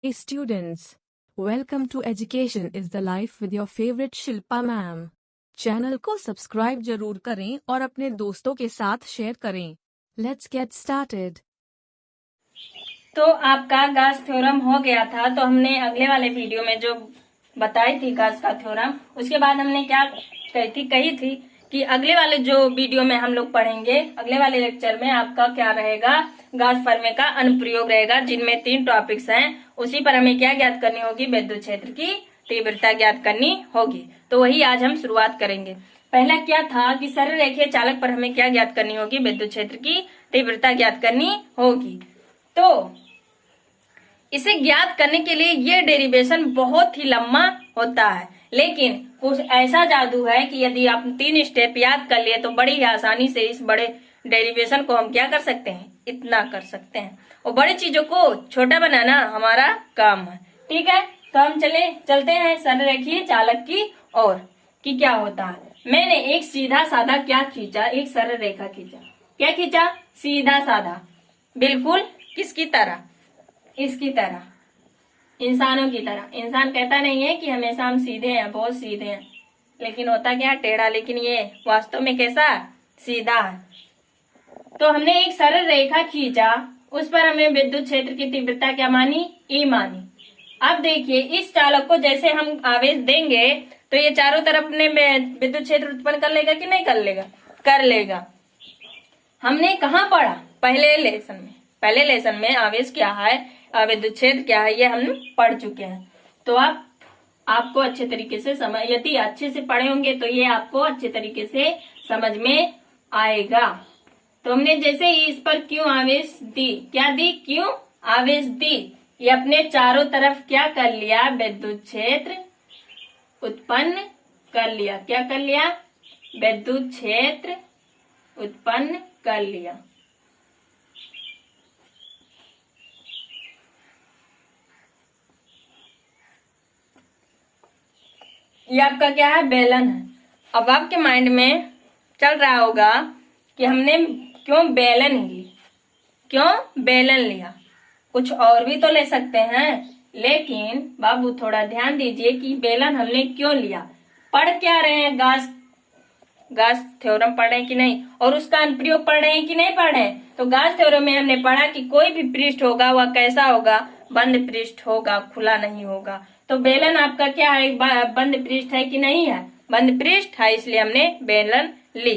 Hey students, welcome to Education is the Life with your favorite Shilpa ma'am. Channel को subscribe जरूर करें और अपने दोस्तों के साथ शेयर करें। Let's get started. तो आपका गास थ्योरम हो गया था, तो हमने अगले वाले वीडियो में जो बताई थी गास का थ्योरम, उसके बाद हमने क्या कही थी कि अगले वाले जो वीडियो में हम लोग पढ़ेंगे, अगले वाले लेक्चर में आपका क्या रहेगा, गास फर्मे का अनुप्रयोग रहेगा, जिनमें 3 टॉपिक्स हैं। उसी पर हमें क्या ज्ञात करनी होगी, विद्युत क्षेत्र की तीव्रता ज्ञात करनी होगी। तो वही आज हम शुरुआत करेंगे। पहला क्या था कि सरल रेखीय चालक पर हमें क्या ज्ञात करनी होगी, विद्युत क्षेत्र की तीव्रता ज्ञात करनी होगी। तो इसे ज्ञात करने के लिए ये डेरिवेशन बहुत ही लंबा होता है, लेकिन कुछ ऐसा जादू है कि यदि आप 3 स्टेप याद कर लिए तो बड़ी आसानी से इस बड़े डेरिवेशन को हम क्या कर सकते हैं, इतना कर सकते हैं। और बड़ी चीजों को छोटा बनाना हमारा काम है। ठीक है, तो हम चलते हैं सरल रेखीय चालक की ओर कि क्या होता है। मैंने एक सीधा साधा क्या खींचा, एक सरल रेखा खींचा। क्या खींचा? सीधा साधा, बिल्कुल किसकी तरह, इसकी तरह, इंसानों की तरह। इंसान कहता नहीं है कि हमेशा हम सीधे हैं, बहुत सीधे हैं, लेकिन होता क्या, टेढ़ा। लेकिन ये वास्तव में कैसा, सीधा है। तो हमने एक सरल रेखा खींचा, उस पर हमें विद्युत क्षेत्र की तीव्रता क्या मानी, ई मानी। अब देखिए, इस चालक को जैसे हम आवेश देंगे तो ये चारों तरफ अपने विद्युत क्षेत्र उत्पन्न कर लेगा कि नहीं कर लेगा, कर लेगा। हमने कहाँ पढ़ा, पहले लेसन में आवेश क्या है, विद्युत क्षेत्र क्या है, ये हम पढ़ चुके हैं। तो आपको अच्छे तरीके से यदि अच्छे से पढ़े होंगे तो ये आपको अच्छे तरीके से समझ में आएगा। तो हमने जैसे ही इस पर क्यों आवेश दी, क्या दी, क्यों आवेश दी, ये अपने चारों तरफ क्या कर लिया, विद्युत क्षेत्र उत्पन्न कर लिया। क्या कर लिया, विद्युत क्षेत्र उत्पन्न कर लिया। ये आपका क्या है, बेलन है। अब आपके माइंड में चल रहा होगा कि हमने क्यों बेलन लिया, कुछ और भी तो ले सकते हैं। लेकिन बाबू थोड़ा ध्यान दीजिए कि बेलन हमने क्यों लिया। पढ़ क्या रहे हैं, गास थ्योरम पढ़ रहे हैं कि नहीं, और उसका अनुप्रयोग पढ़ रहे हैं कि नहीं पढ़ रहे हैं। तो गास थ्योरम में हमने पढ़ा कि कोई भी पृष्ठ होगा वह कैसा होगा, बंद पृष्ठ होगा, खुला नहीं होगा। तो बेलन आपका क्या है, बंद पृष्ठ है कि नहीं है, बंद पृष्ठ है, इसलिए हमने बेलन ली।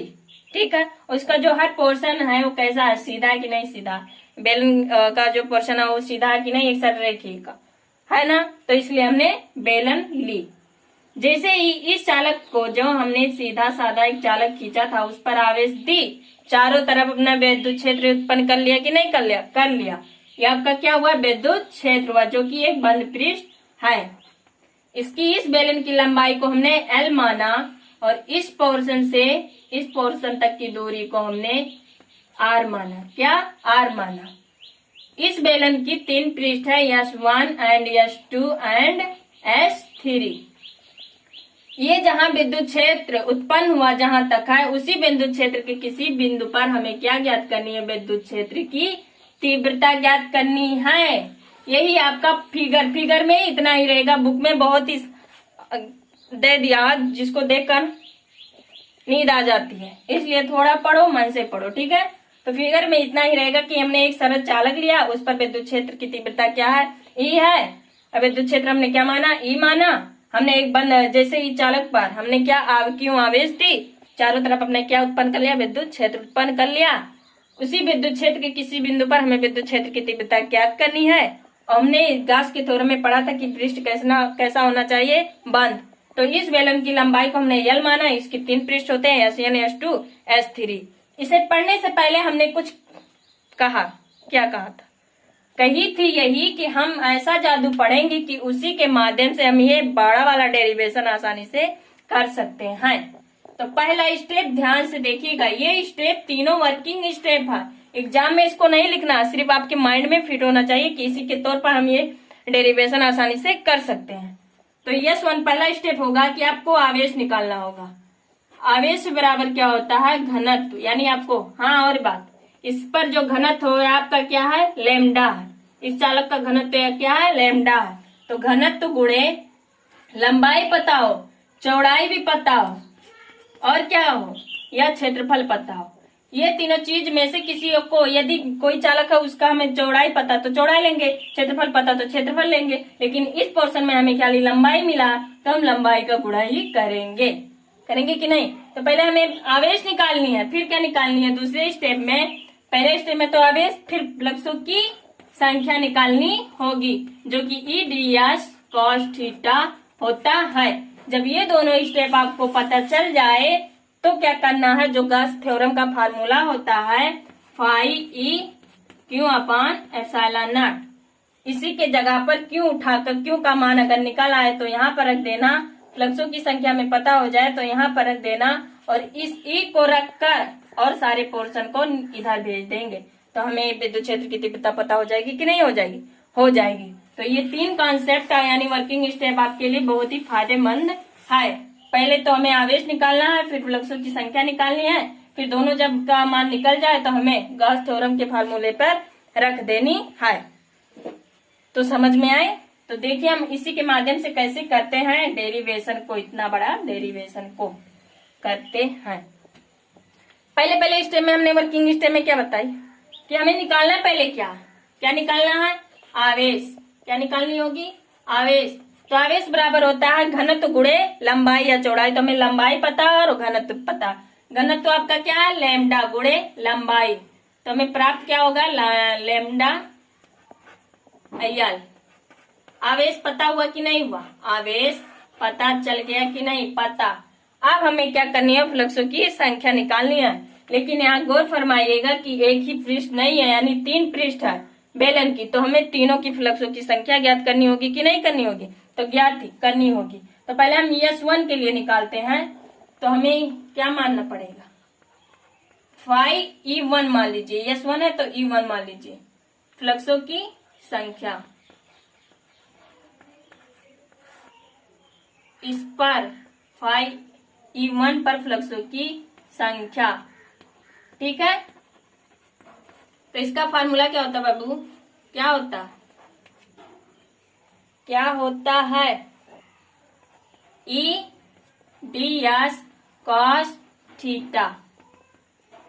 ठीक है, उसका जो हर पोर्शन है वो कैसा है, सीधा है कि नहीं सीधा, बेलन का जो पोर्शन है वो सीधा है कि नहीं, एक सरल रेखीय का है ना, तो इसलिए हमने बेलन ली। जैसे ही इस चालक को जो हमने सीधा साधा एक चालक खींचा था उस पर आवेश दी, चारों तरफ अपना विद्युत क्षेत्र उत्पन्न कर लिया कि नहीं कर लिया, कर लिया। ये आपका क्या हुआ, विद्युत क्षेत्र हुआ, जो कि एक बंद पृष्ठ है। इसकी इस बेलन की लंबाई को हमने L माना और इस पोर्शन से इस पोर्शन तक की दूरी को हमने R माना। क्या, R माना। इस बेलन की 3 पृष्ठ है, S1 and S2 and S3। ये जहां विद्युत क्षेत्र उत्पन्न हुआ जहां तक है, उसी विद्युत क्षेत्र के किसी बिंदु पर हमें क्या ज्ञात करनी है, विद्युत क्षेत्र की तीव्रता ज्ञात करनी है। यही आपका फिगर में इतना ही रहेगा। बुक में बहुत ही दे दिया जिसको देखकर नींद आ जाती है, इसलिए थोड़ा पढ़ो, मन से पढ़ो। ठीक है, तो फिगर में इतना ही रहेगा कि हमने एक सरल चालक लिया, उस पर विद्युत क्षेत्र की तीव्रता क्या है, ई है। अब विद्युत क्षेत्र हमने क्या माना, ई माना। हमने एक बंद जैसे ही चालक पर हमने क्या क्यों आवेश दी, चारों तरफ हमने क्या उत्पन्न कर लिया, विद्युत क्षेत्र उत्पन्न कर लिया। उसी विद्युत क्षेत्र के किसी बिंदु पर हमें विद्युत क्षेत्र की तीव्रता ज्ञात करनी है। हमने गास के थ्योरम में पढ़ा था कि पृष्ठ कैसा होना चाहिए, बंद। तो इस बेलन की लंबाई को हमने L माना, इसके 3 पृष्ठ होते हैं, S1, S2, S3। इसे पढ़ने से पहले हमने कुछ कहा, क्या कहा था, कही थी यही कि हम ऐसा जादू पढ़ेंगे कि उसी के माध्यम से हम ये बड़ा वाला डेरिवेशन आसानी से कर सकते हैं। तो पहला स्टेप ध्यान से देखिएगा, ये स्टेप तीनों वर्किंग स्टेप है। एग्जाम में इसको नहीं लिखना, सिर्फ आपके माइंड में फिट होना चाहिए कि इसी के तौर पर हम ये डेरिवेशन आसानी से कर सकते हैं। तो S1 पहला स्टेप होगा कि आपको आवेश निकालना होगा। आवेश बराबर क्या होता है, घनत्व, यानी आपको, हाँ और बात, इस पर जो घनत्व हो आपका क्या है, लैम्डा है। इस चालक का घनत्व क्या है, लैम्डा है। तो घनत्व गुणे लंबाई पता हो, चौड़ाई भी पता हो, और क्या हो, यह क्षेत्रफल पता हो। ये तीनों चीज में से किसी को, यदि कोई चालक है उसका हमें चौड़ाई पता तो चौड़ाई लेंगे, क्षेत्रफल पता तो क्षेत्रफल लेंगे। लेकिन इस पोर्शन में हमें खाली लंबाई मिला तो हम लंबाई का गुणा ही करेंगे। करेंगे कि नहीं? तो पहले हमें आवेश निकालनी है, फिर क्या निकालनी है दूसरे स्टेप में। पहले स्टेप में तो आवेश, फिर फ्लक्सों की संख्या निकालनी होगी, जो कि E D S cos theta होता है। जब ये दोनों स्टेप आपको पता चल जाए तो क्या करना है, जो गॉस थ्योरम का फार्मूला होता है phi E Q upon epsilon naught, इसी के जगह पर क्यू उठाकर क्यू का मान अगर निकल आए तो यहाँ पर रख देना, फ्लक्सों की संख्या में पता हो जाए तो यहाँ पर रख देना, और इस ई को रखकर और सारे पोर्शन को इधर भेज देंगे तो हमें विद्युत क्षेत्र की तीव्रता पता हो जाएगी कि नहीं हो जाएगी? हो जाएगी। तो ये तीन कॉन्सेप्ट का यानी वर्किंग स्टेप आपके लिए बहुत ही फायदेमंद है। पहले तो हमें आवेश निकालना है, फिर फ्लक्सों की संख्या निकालनी है, फिर दोनों जब का मान निकल जाए तो हमें गॉस थ्योरम के फार्मूले पर रख देनी है। तो समझ में आए? तो देखिए हम इसी के माध्यम से कैसे करते हैं डेरिवेशन को, इतना बड़ा डेरिवेशन को करते हैं। पहले स्टेप में हमने वर्किंग स्टेप में क्या बताई कि हमें निकालना है, पहले क्या निकालना है, आवेश। क्या निकालनी होगी? आवेश। तो आवेश बराबर होता है घनत्व गुणे लंबाई या चौड़ाई। तो हमें लंबाई पता और घनत्व पता। घनत्व आपका क्या है, लैम्डा गुणे लंबाई। तो हमें प्राप्त क्या होगा, लैम्डा एल। आवेश पता हुआ कि नहीं हुआ? आवेश पता चल गया कि नहीं? पता। अब हमें क्या करनी है, फ्लक्सों की संख्या निकालनी है। लेकिन यहाँ गौर फरमाइएगा कि एक ही पृष्ठ नहीं है, यानी 3 पृष्ठ है बेलन की। तो हमें तीनों की फ्लक्सों की संख्या ज्ञात करनी होगी कि नहीं करनी होगी? तो ज्ञात करनी होगी। तो पहले हम S1 के लिए निकालते हैं। तो हमें क्या मानना पड़ेगा, फाई E1 मान लीजिए, S1 है तो E1 मान लीजिए, फ्लक्सों की संख्या। इस पर फाई E1 पर फ्लक्सों की संख्या, ठीक है। तो इसका फार्मूला क्या होता है बाबू? क्या होता है E D S cos theta.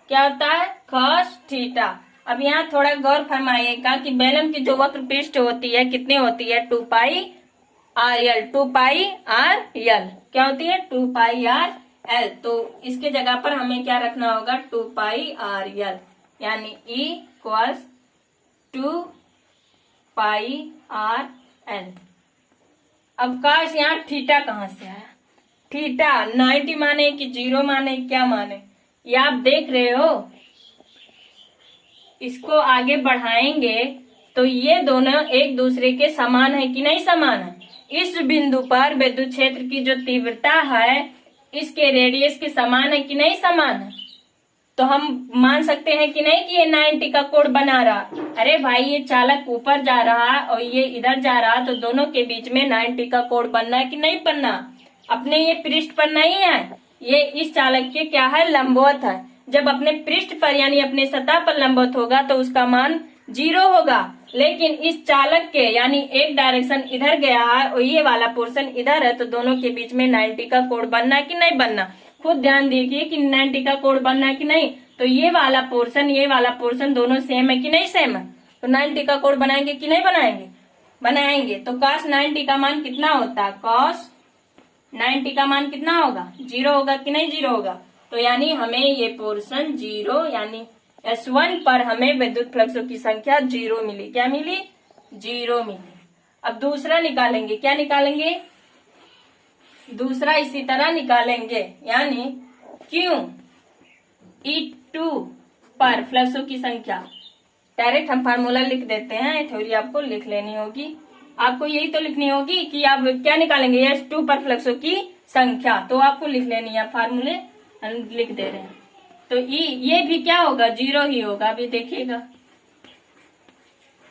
क्या होता है? Cos theta. अब यहाँ थोड़ा गौर फरमाइएगा कि बेलन की जो वक्र पृष्ठ होती है कितनी होती है, 2 पाई आर एल। 2 पाई आर एल क्या होती है? 2 पाई आर एल। तो इसके जगह पर हमें क्या रखना होगा, 2 पाई आर एल, यानी E इक्वल्स 2 पाई आर एल। अब काश यहाँ थीटा कहाँ से आया? थीटा 90 माने कि 0 माने, क्या माने, ये आप देख रहे हो। इसको आगे बढ़ाएंगे तो ये दोनों एक दूसरे के समान है कि नहीं समान है? इस बिंदु पर विद्युत क्षेत्र की जो तीव्रता है इसके रेडियस के समान है कि नहीं समान है? तो हम मान सकते हैं कि नहीं कि ये 90 का कोण बना रहा। अरे भाई ये चालक ऊपर जा रहा और ये इधर जा रहा, तो दोनों के बीच में 90 का कोण बनना है कि नहीं बनना? अपने ये पृष्ठ पर नहीं है, ये इस चालक के क्या है, लंबवत है। जब अपने पृष्ठ पर यानी अपने सतह पर लंबवत होगा तो उसका मान 0 होगा। लेकिन इस चालक के यानी एक डायरेक्शन इधर गया है और ये वाला पोर्शन इधर है, तो दोनों के बीच में 90 का कोण बनना है कि नहीं बनना? खुद ध्यान दीजिए कि 90 का कोण बनना है कि नहीं। तो ये वाला पोर्शन दोनों सेम है कि नहीं सेम है? तो 90 का कोण बनाएंगे कि नहीं बनाएंगे। तो cos 90 का मान कितना होता है? cos 90 का मान कितना होगा? 0 होगा कि नहीं 0 होगा? तो यानी हमें ये पोर्शन 0 यानी S1 पर हमें विद्युत फ्लक्सों की संख्या 0 मिली। क्या मिली? 0 मिली। अब दूसरा निकालेंगे। क्या निकालेंगे? दूसरा इसी तरह निकालेंगे, यानी Q E2 पर फ्लक्सों की संख्या। डायरेक्ट हम फार्मूला लिख देते हैं, थ्योरी आपको लिख लेनी होगी। आपको यही तो लिखनी होगी कि आप क्या निकालेंगे, S2 पर फ्लक्सों की संख्या। तो आपको लिख लेनी है, फार्मूले हम लिख दे रहे हैं। तो ये भी क्या होगा? 0 ही होगा। अभी देखिएगा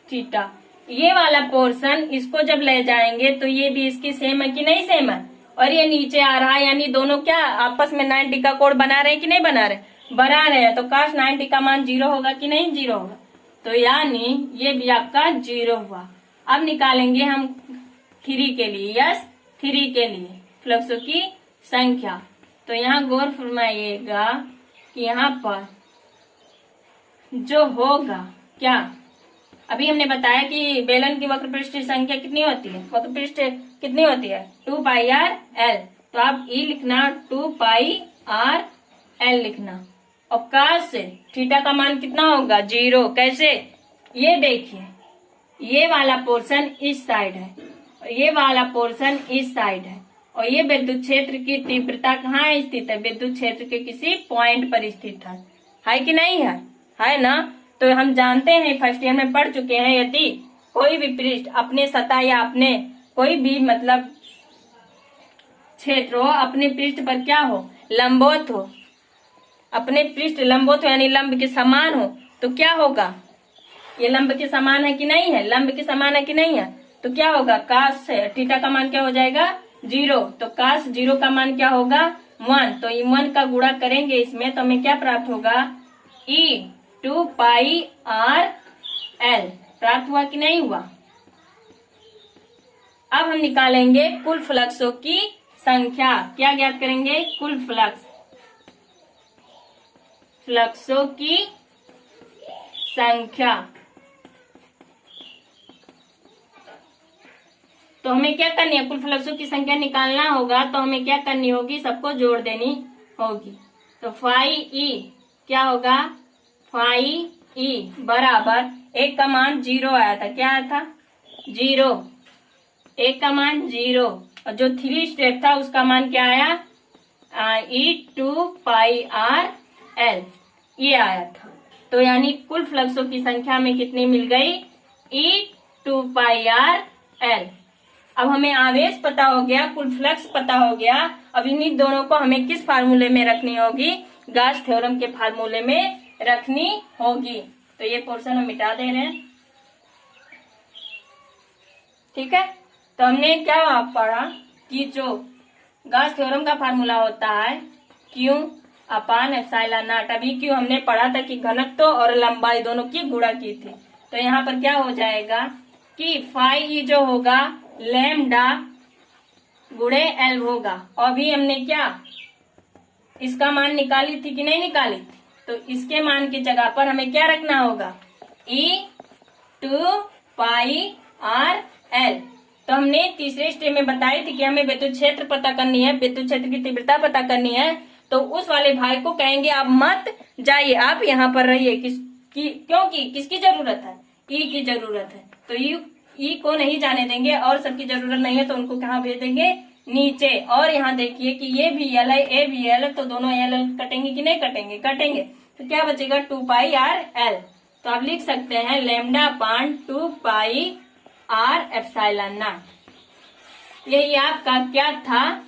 थीटा, ये वाला पोर्शन इसको जब ले जाएंगे तो ये भी इसकी सेम है कि नहीं सेम है? और ये नीचे आ रहा है, यानी दोनों क्या आपस में 90 का कोण बना रहे हैं कि नहीं बना रहे हैं? तो cos 90 का मान 0 होगा कि नहीं 0 होगा? तो यानी ये भी आपका 0 हुआ। अब निकालेंगे हम 3 के लिए, यस 3 के लिए फ्लक्सों की संख्या। तो यहाँ गौर फरमाइएगा कि यहाँ पर जो होगा क्या, अभी हमने बताया कि बेलन की वक्र पृष्ठ संख्या कितनी होती है, वक्र पृष्ठ कितनी होती है 2πr_l। तो आप ई लिखना 2πr_l लिखना, और cos से थीटा का मान कितना होगा 0। कैसे, ये देखिए ये वाला पोर्शन इस साइड है और ये वाला पोर्शन इस साइड है, और ये विद्युत क्षेत्र की तीव्रता कहाँ स्थित है, विद्युत क्षेत्र के किसी पॉइंट पर स्थित है कि नहीं है ना। तो हम जानते हैं फर्स्ट ईयर में पढ़ चुके हैं, यदि कोई भी पृष्ठ अपने सतह या अपने कोई भी मतलब क्षेत्र हो अपने पृष्ठ पर क्या हो, लंबवत हो, अपने पृष्ठ लंबवत हो यानी लंब के समान हो, तो क्या होगा, ये लंब के समान है कि नहीं है, लंब के समान है कि नहीं है, तो क्या होगा cos थीटा का मान क्या हो जाएगा 0। तो cos 0 का मान क्या होगा 1। तो ई 1 का गुणा करेंगे इसमें तो हमें क्या प्राप्त होगा e 2πr_l प्राप्त हुआ कि नहीं हुआ। अब हम निकालेंगे कुल फ्लक्सों की संख्या। क्या ज्ञात करेंगे, कुल फ्लक्सों की संख्या। तो हमें क्या करनी है, कुल फ्लक्सों की संख्या निकालना होगा, तो हमें क्या करनी होगी, सबको जोड़ देनी होगी। तो φe क्या होगा, φe बराबर एक का मान 0 आया था, क्या आया था 0, एक का मान 0, और जो 3 स्टेप था उसका मान क्या आया e 2πr_l ये आया था। तो यानी कुल फ्लक्सों की संख्या में कितनी मिल गई e 2πr_l। अब हमें आवेश पता हो गया, कुल फ्लक्स पता हो गया। अब इन्हीं दोनों को हमें किस फार्मूले में रखनी होगी, गॉस थ्योरम के फार्मूले में रखनी होगी। तो ये पोर्शन हम मिटा दे रहे हैं, ठीक है। तो हमने क्या पढ़ा कि जो गॉस थ्योरम का फार्मूला होता है Q/ε0। अभी Q हमने पढ़ा था कि घनत्व और लंबाई दोनों की गुणा की थी। तो यहाँ पर क्या हो जाएगा कि φe जो होगा लैम्डा गुणे L होगा। और अभी हमने क्या इसका मान निकाली थी कि नहीं निकाली थी, तो इसके मान की जगह पर हमें क्या रखना होगा e 2πr_l। तो हमने तीसरे स्टेप में बताई थी कि हमें विद्युत क्षेत्र पता करनी है, विद्युत क्षेत्र की तीव्रता पता करनी है। तो उस वाले भाई को कहेंगे आप मत जाइए, आप यहाँ पर रहिए, क्योंकि किसकी जरूरत है, ई की जरूरत है। तो ई को नहीं जाने देंगे, और सबकी जरूरत नहीं है तो उनको कहाँ भेज देंगे नीचे। और यहाँ देखिए कि ये भी एल है, ए भी एल है, तो दोनों एल कटेंगे कि नहीं कटेंगे, कटेंगे। तो क्या बचेगा 2πr_l। तो आप लिख सकते हैं λ/2πr_ε0। यही आपका क्या था,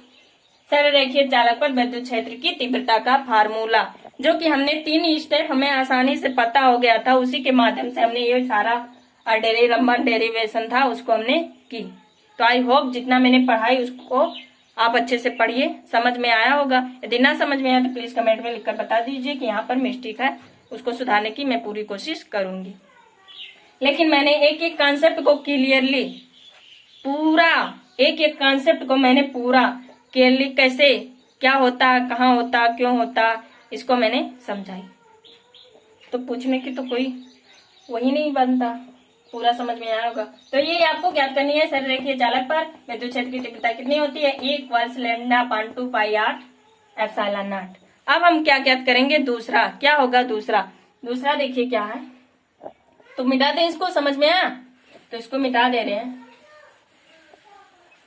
सरलरेखीय चालक पर विद्युत क्षेत्र की तीव्रता का फार्मूला, जो कि हमने 3 स्टेप हमें आसानी से पता हो गया था। उसी के माध्यम से हमने ये सारा लंबा डेरिवेशन था उसको हमने की। तो आई होप जितना मैंने पढ़ाई उसको आप अच्छे से पढ़िए, समझ में आया होगा। यदि ना समझ में आया तो प्लीज कमेंट में लिखकर बता दीजिए कि यहाँ पर मिस्टेक है, उसको सुधारने की मैं पूरी कोशिश करूंगी। लेकिन मैंने एक एक कॉन्सेप्ट को क्लियरली पूरा, एक एक कॉन्सेप्ट को मैंने पूरा क्लियरली कैसे क्या होता, कहाँ होता, क्यों होता, इसको मैंने समझाई। तो पूछने की तो कोई वही नहीं बनता, पूरा समझ में आया होगा। तो ये आपको ज्ञात करनी है, सरलरेखीय चालक पर विद्युत क्षेत्र की तीव्रता कितनी होती है, λ/2πr_ε0। अब हम क्या ज्ञात करेंगे, दूसरा क्या होगा, दूसरा देखिए क्या है। तो मिटा दें इसको, समझ में आया, तो इसको मिटा दे रहे हैं।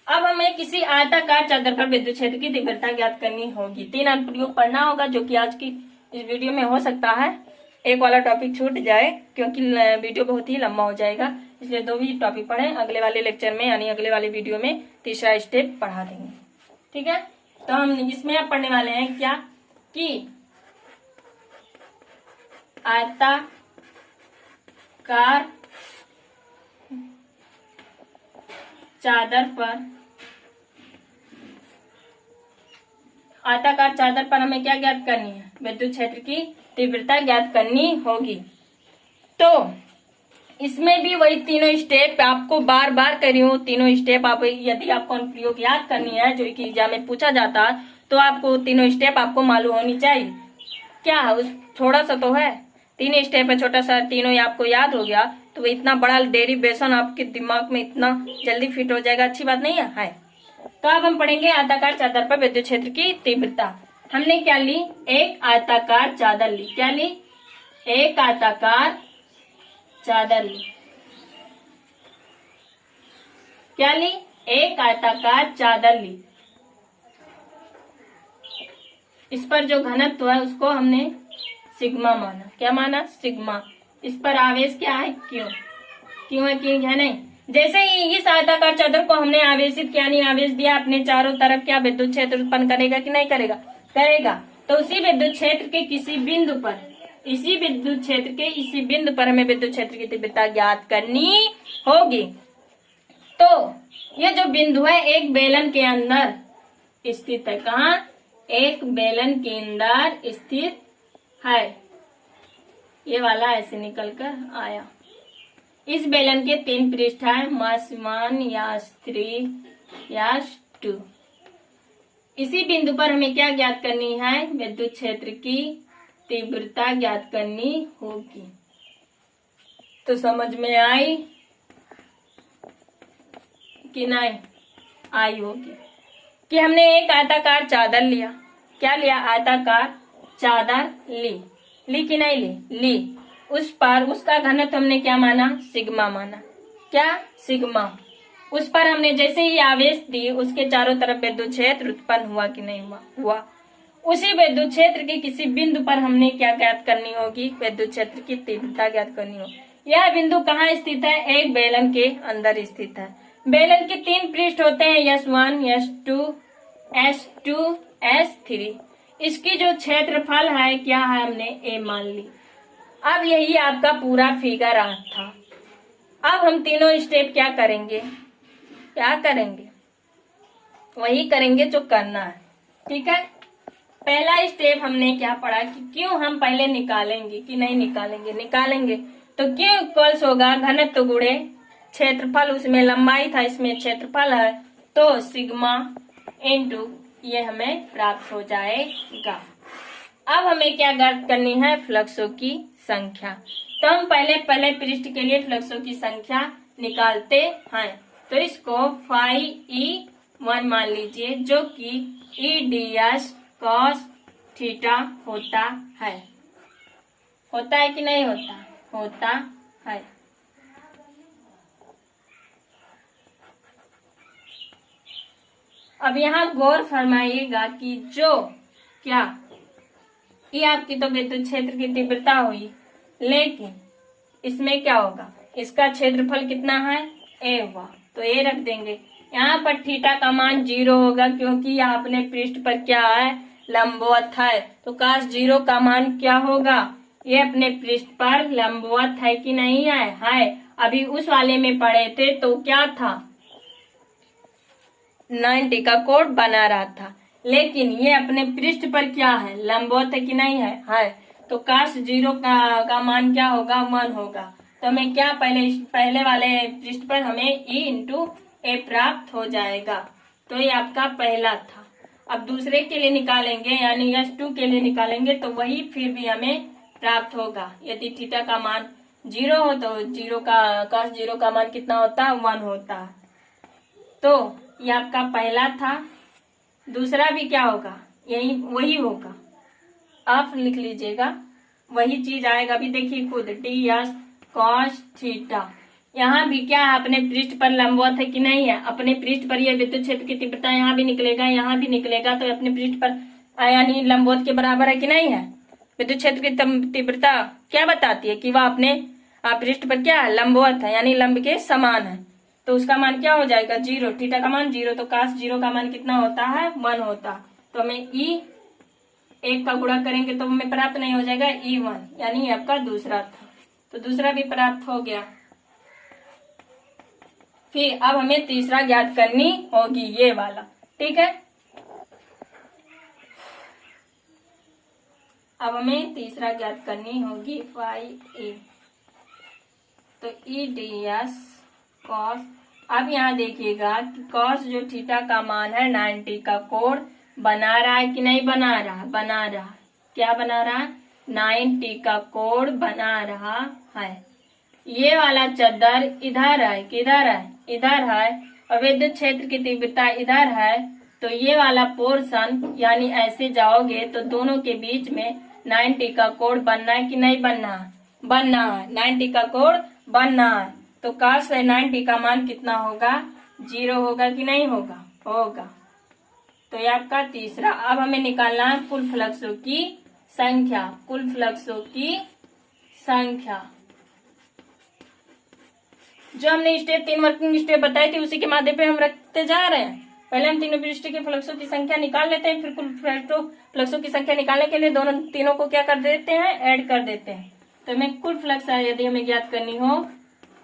अब हमें किसी आयताकार चादर पर विद्युत क्षेत्र की तीव्रता ज्ञात करनी होगी। 3 अनुप्रयोग पढ़ना होगा, जो कि आज की इस वीडियो में हो सकता है एक वाला टॉपिक छूट जाए, क्योंकि वीडियो बहुत ही लंबा हो जाएगा, इसलिए 2 भी टॉपिक पढ़ें। अगले वाले लेक्चर में यानी अगले वाले वीडियो में तीसरा स्टेप पढ़ा देंगे, ठीक है। तो हम इसमें अब पढ़ने वाले हैं क्या कि आयताकार चादर पर हमें क्या ज्ञात करनी है, विद्युत क्षेत्र की तीव्रता ज्ञात करनी होगी। तो इसमें भी वही तीनों स्टेप आपको बार बार करी हूँ। तीनों स्टेप आप यदि आपको अनुप्रयोग याद करनी है जो कि एग्जाम में पूछा जाता है तो आपको तीनों स्टेप आपको मालूम होनी चाहिए। क्या है उस थोड़ा सा तो है, 3 स्टेप है, छोटा सा, तीनों ही आपको याद हो गया तो इतना बड़ा डेरिवेशन आपके दिमाग में इतना जल्दी फिट हो जाएगा, अच्छी बात नहीं है। तो अब हम पढ़ेंगे आयताकार चादर पर विद्युत क्षेत्र की तीव्रता। हमने क्या ली, एक आयताकार चादर ली। क्या ली, एक आयताकार चादर ली। क्या ली, एक आयताकार चादर ली। इस पर जो घनत्व है उसको हमने सिग्मा माना। क्या माना, सिग्मा। इस पर आवेश क्या है, क्यों। क्यों है, क्यों है नहीं। जैसे ही इस आयताकार चादर को हमने आवेशित किया, नहीं आवेश दिया, अपने चारों तरफ क्या विद्युत क्षेत्र उत्पन्न करेगा कि नहीं करेगा, करेगा। तो उसी विद्युत क्षेत्र के किसी बिंदु पर, इसी विद्युत क्षेत्र के इसी बिंदु पर हमें विद्युत क्षेत्र की तीव्रता ज्ञात करनी होगी। तो ये जो बिंदु है एक बेलन के अंदर स्थित है। कहाँ, एक बेलन के अंदर स्थित है। ये वाला ऐसे निकल कर आया। इस बेलन के 3 पृष्ठ है, मास 1 यास 3 यास 2। इसी बिंदु पर हमें क्या ज्ञात करनी है, विद्युत क्षेत्र की तीव्रता ज्ञात करनी होगी। तो समझ में आई कि नहीं आई होगी कि हमने एक आयताकार चादर लिया। क्या लिया, आयताकार चादर ली कि नहीं ली। उस पर उसका घनत्व हमने क्या माना, सिग्मा माना। क्या, सिग्मा। उस पर हमने जैसे ही आवेश दी उसके चारों तरफ विद्युत क्षेत्र उत्पन्न हुआ कि नहीं हुआ। उसी विद्युत क्षेत्र के किसी बिंदु पर हमने क्या ज्ञात करनी होगी, विद्युत क्षेत्र की तीव्रता ज्ञात करनी होगी। यह बिंदु कहाँ स्थित है, एक बेलन के अंदर स्थित है। बेलन के 3 पृष्ठ होते हैं, S1 S2 S2 S3। इसकी जो क्षेत्रफल है क्या है, हमने A मान ली। अब यही आपका पूरा फिगर था। अब हम तीनों स्टेप क्या करेंगे, वही करेंगे जो करना है। ठीक है, पहला स्टेप हमने क्या पढ़ा कि क्यों हम पहले निकालेंगे कि नहीं निकालेंगे। तो क्यों इक्वल्स होगा घनत्व गुणे क्षेत्रफल, उसमें लंबाई था इसमें क्षेत्रफल है, तो सिग्मा इनटू ये हमें प्राप्त हो जाएगा। अब हमें क्या ज्ञात करनी है, फ्लक्सों की संख्या। तो हम पहले पृष्ठ के लिए फ्लक्सों की संख्या निकालते हैं। तो इसको φe1 मान लीजिए जो कि EdS cos थीटा होता है कि नहीं होता है। अब यहाँ गौर फरमाइएगा कि जो क्या ये आपकी तो विद्युत क्षेत्र की तीव्रता हुई, लेकिन इसमें क्या होगा, इसका क्षेत्रफल कितना है, A हुआ, तो A रख देंगे। यहाँ पर थीटा का मान 0 होगा क्योंकि यहाँ अपने पृष्ठ पर क्या है, लंबवत है। तो cos 0 का मान क्या होगा, ये अपने पृष्ठ पर लंबवत है कि नहीं है। अभी उस वाले में पढ़े थे तो क्या था, 90 का कोण बना रहा था, लेकिन ये अपने पृष्ठ पर क्या है, लंबवत है कि नहीं है। तो cos 0 का मान क्या होगा, 1 होगा। तो हमें क्या पहले वाले पृष्ठ पर हमें E इंटू ए प्राप्त हो जाएगा। तो ये आपका पहला था। अब दूसरे के लिए निकालेंगे यानी S2 के लिए निकालेंगे तो वही फिर भी हमें प्राप्त होगा। यदि थीटा का मान 0 हो तो cos 0 का मान कितना होता है, 1 होता। तो ये आपका पहला था। दूसरा भी क्या होगा, वही होगा, आप लिख लीजिएगा, वही चीज आएगा। अभी देखिए खुद ds cos थीटा, यहाँ भी क्या है, अपने पृष्ठ पर लंबवत है कि नहीं है। अपने पृष्ठ पर यह विद्युत क्षेत्र की तीव्रता यहाँ भी निकलेगा, यहाँ भी निकलेगा, तो अपने पृष्ठ पर यानी लंबवत के बराबर है कि नहीं है। विद्युत क्षेत्र की तीव्रता क्या बताती है कि वह अपने पृष्ठ पर क्या है, लंबवत है, यानी लंब के समान है। तो उसका मान क्या हो जाएगा, 0। थीटा का मान 0, तो cos 0 का मान कितना होता है, 1 होता। तो हमें E1 का गुणा करेंगे तो हमें प्राप्त नहीं हो जाएगा E1, यानी आपका दूसरा था। तो दूसरा भी प्राप्त हो गया। फिर अब हमें तीसरा ज्ञात करनी होगी, ये वाला। ठीक है, अब हमें तीसरा ज्ञात करनी होगी phi A। तो ई डी एस कॉस। अब यहाँ देखिएगा कि कॉस जो थीटा का मान है 90 का कोण बना रहा है कि नहीं बना रहा? बना रहा। क्या बना रहा? 90 का कोण बना रहा है। ये वाला चद्दर इधर है, किधर है? इधर है, और विद्युत क्षेत्र की तीव्रता इधर है, तो ये वाला पोर्शन यानी ऐसे जाओगे तो दोनों के बीच में 90 का कोण बनना है कि नहीं बनना? बनना है। 90 का कोण बनना है, तो cos 90 का मान कितना होगा? 0 होगा कि नहीं होगा? होगा। तो ये आपका तीसरा। अब हमें निकालना है कुल फ्लक्सों की संख्या। कुल फ्लक्सों की संख्या जो हमने स्टेप 3 वर्किंग स्टेप बताई थी उसी के माध्यम पे हम रखते जा रहे हैं। पहले हम तीनों पृष्ठ के फ्लक्सों की संख्या निकाल लेते हैं, फिर कुल फ्लक्सों की संख्या निकालने के लिए दोनों तीनों को क्या कर देते हैं? ऐड कर देते हैं। तो हमें कुल फ्लक्स यदि हमें ज्ञात करनी हो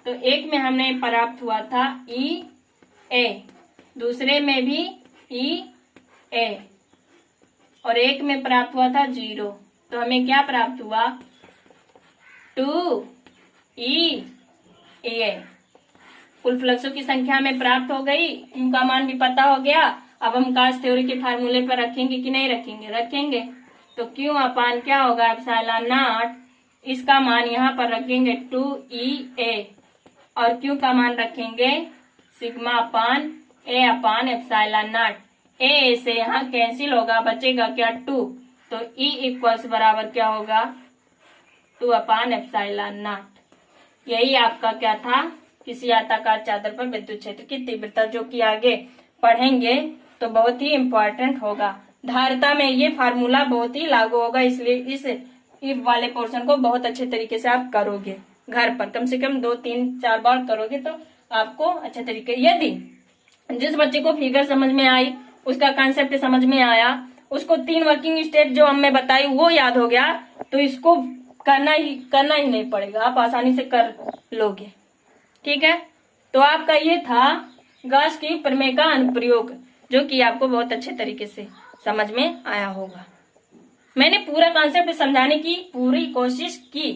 तो एक में हमने प्राप्त हुआ था ई ए, दूसरे में भी ई ए, और एक में प्राप्त हुआ था 0। तो हमें क्या प्राप्त हुआ? 2 ई ए। कुल फ्लक्सों की संख्या हमें प्राप्त हो गई, क्यू का मान भी पता हो गया। अब हम गॉस थ्योरी के फार्मूले पर रखेंगे कि नहीं रखेंगे? रखेंगे। तो क्यू अपान क्या होगा? Epsilon not. इसका मान यहाँ पर रखेंगे 2EA, और क्यू का मान रखेंगे sigma upon A upon epsilon naught. A से यहाँ कैंसिल होगा, बचेगा क्या? 2। तो E इक्वल्स बराबर क्या होगा? 2 अपान एप्सिलॉन नॉट। यही आपका क्या था? किसी आयताकार चादर पर विद्युत क्षेत्र की तीव्रता, जो कि आगे पढ़ेंगे तो बहुत ही इम्पोर्टेंट होगा। धारिता में ये फार्मूला बहुत ही लागू होगा, इसलिए इस वाले पोर्शन को बहुत अच्छे तरीके से आप करोगे घर पर, कम से कम 2, 3, 4 बार करोगे तो आपको अच्छे तरीके। यदि जिस बच्चे को फिगर समझ में आई, उसका कॉन्सेप्ट समझ में आया, उसको 3 वर्किंग स्टेप जो हमने बताई वो याद हो गया, तो इसको करना ही नहीं पड़ेगा, आप आसानी से कर लोगे। ठीक है, तो आपका ये था गॉस की प्रमेय का अनुप्रयोग, जो कि आपको बहुत अच्छे तरीके से समझ में आया होगा। मैंने पूरा कॉन्सेप्ट समझाने की पूरी कोशिश की।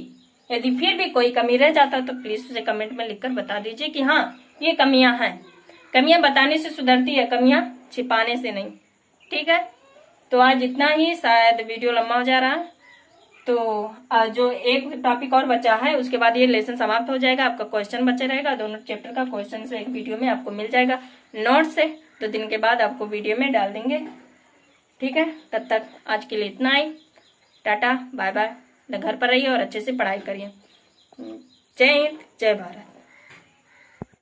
यदि फिर भी कोई कमी रह जाता तो प्लीज उसे कमेंट में लिखकर बता दीजिए कि हाँ ये कमियां हैं। कमियां बताने से सुधरती है, कमियां छिपाने से नहीं। ठीक है, तो आज इतना ही, शायद वीडियो लंबा हो जा रहा है, तो जो एक टॉपिक और बचा है उसके बाद ये लेसन समाप्त हो जाएगा। आपका क्वेश्चन बचा रहेगा, दोनों चैप्टर का क्वेश्चन से एक वीडियो में आपको मिल जाएगा नोट से, 2 दिन के बाद आपको वीडियो में डाल देंगे। ठीक है, तब तक आज के लिए इतना ही। Tata bye bye. घर पर रहिए और अच्छे से पढ़ाई करिए। जय हिंद, जय भारत।